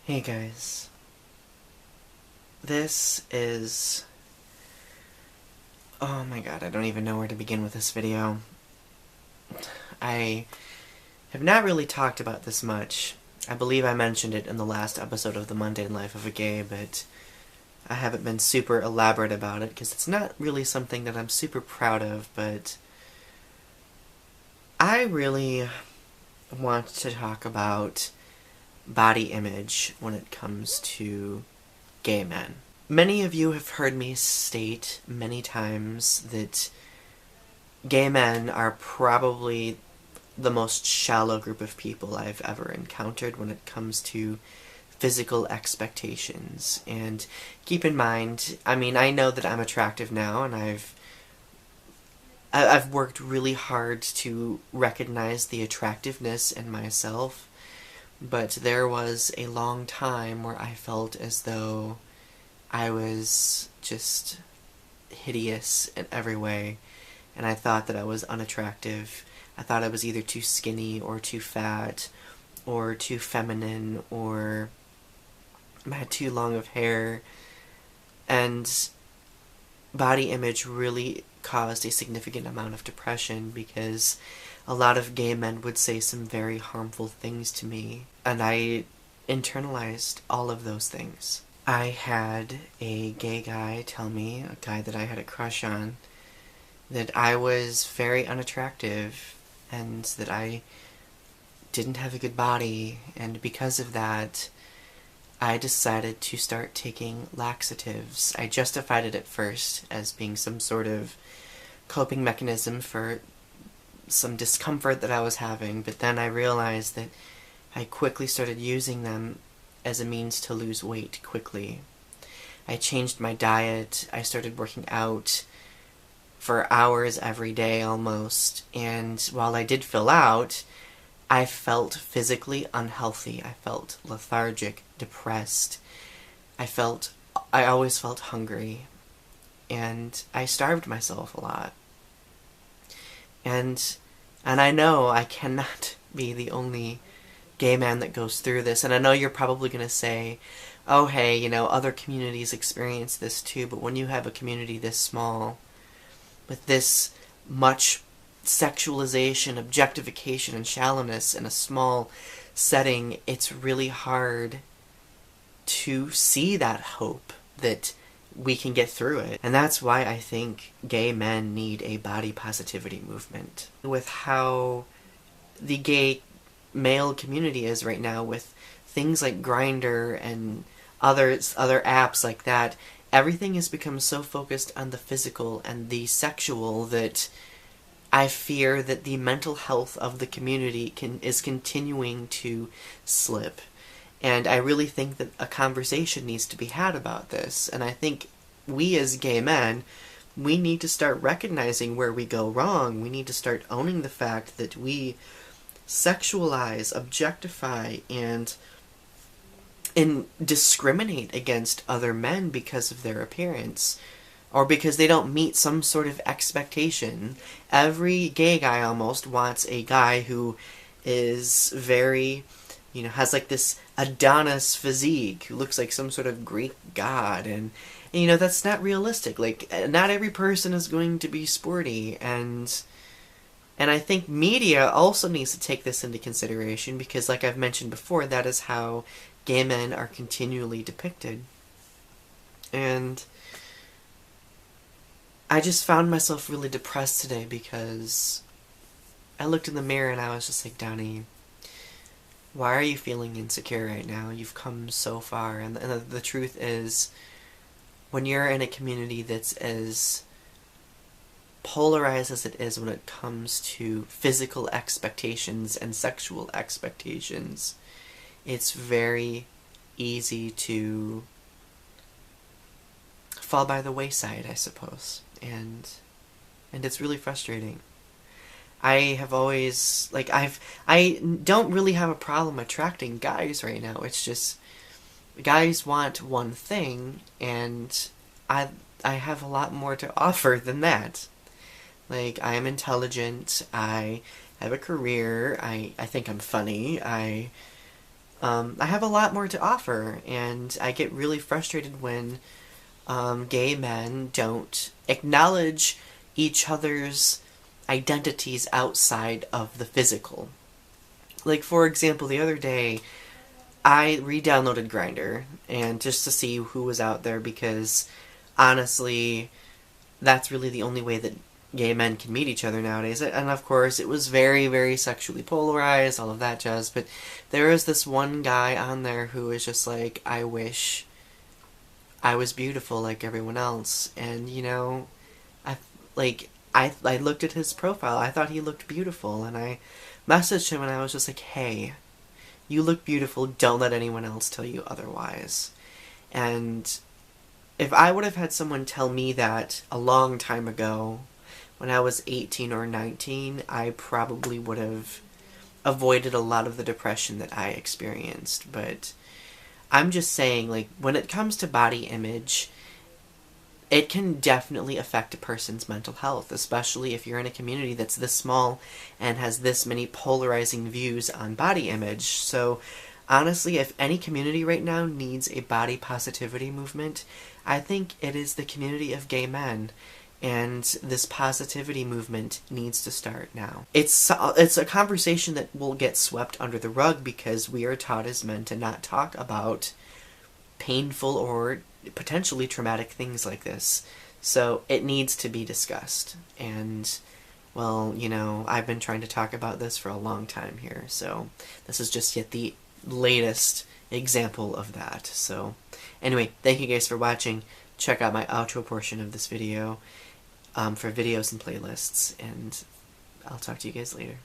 Hey guys, this is... oh my god, I don't even know where to begin with this video. I have not really talked about this much. I believe I mentioned it in the last episode of The Mundane Life of a Gay, but I haven't been super elaborate about it because it's not really something that I'm super proud of, but I really want to talk about body image when it comes to gay men. Many of you have heard me state many times that gay men are probably the most shallow group of people I've ever encountered when it comes to physical expectations. And keep in mind, I know that I'm attractive now, and I've worked really hard to recognize the attractiveness in myself, but there was a long time where I felt as though I was just hideous in every way, and I thought that I was unattractive. I thought I was either too skinny or too fat or too feminine or I had too long of hair, and body image really caused a significant amount of depression because a lot of gay men would say some very harmful things to me, and I internalized all of those things. I had a gay guy tell me, a guy that I had a crush on, that I was very unattractive and that I didn't have a good body, and because of that, I decided to start taking laxatives. I justified it at first as being some sort of coping mechanism for some discomfort that I was having, but then I realized that I quickly started using them as a means to lose weight quickly. I changed my diet, I started working out for hours every day almost, and while I did fill out, I felt physically unhealthy. I felt lethargic, depressed. I always felt hungry, and I starved myself a lot. And I know I cannot be the only gay man that goes through this, and I know you're probably going to say, oh hey, other communities experience this too, but when you have a community this small, with this much sexualization, objectification, and shallowness in a small setting, it's really hard to see that hope that we can get through it. And that's why I think gay men need a body positivity movement. With how the gay male community is right now, with things like Grindr and other apps like that, everything has become so focused on the physical and the sexual that I fear that the mental health of the community is continuing to slip. And I really think that a conversation needs to be had about this. And I think we as gay men, we need to start recognizing where we go wrong. We need to start owning the fact that we sexualize, objectify, and discriminate against other men because of their appearance, or because they don't meet some sort of expectation. Every gay guy almost wants a guy who is very, has like this Adonis physique, who looks like some sort of Greek god, and that's not realistic. Like, not every person is going to be sporty, and I think media also needs to take this into consideration, because like I've mentioned before, that is how gay men are continually depicted. And I just found myself really depressed today because I looked in the mirror and I was just like, Donny, why are you feeling insecure right now? You've come so far. And the truth is, when you're in a community that's as polarized as it is when it comes to physical expectations and sexual expectations, it's very easy to fall by the wayside, I suppose. And it's really frustrating. I have always, I don't really have a problem attracting guys right now. It's just, guys want one thing, and I have a lot more to offer than that. Like, I am intelligent, I have a career, I think I'm funny, I have a lot more to offer, and I get really frustrated when gay men don't acknowledge each other's identities outside of the physical. Like, for example, the other day, I re-downloaded Grindr, and just to see who was out there, because honestly, that's really the only way that gay men can meet each other nowadays. And of course, it was very, very sexually polarized, all of that jazz, but there was this one guy on there who was just like, I wish I was beautiful like everyone else. And, you know, I looked at his profile, I thought he looked beautiful, and I messaged him and I was just like, hey, you look beautiful, don't let anyone else tell you otherwise. And if I would have had someone tell me that a long time ago, when I was 18 or 19, I probably would have avoided a lot of the depression that I experienced. But I'm just saying, like, when it comes to body image, it can definitely affect a person's mental health, especially if you're in a community that's this small and has this many polarizing views on body image. So, honestly, if any community right now needs a body positivity movement, I think it is the community of gay men. And this positivity movement needs to start now. It's a conversation that will get swept under the rug because we are taught as men to not talk about painful or potentially traumatic things like this. So it needs to be discussed. And, well, you know, I've been trying to talk about this for a long time here. So this is just yet the latest example of that. So anyway, thank you guys for watching. Check out my outro portion of this video for videos and playlists, and I'll talk to you guys later.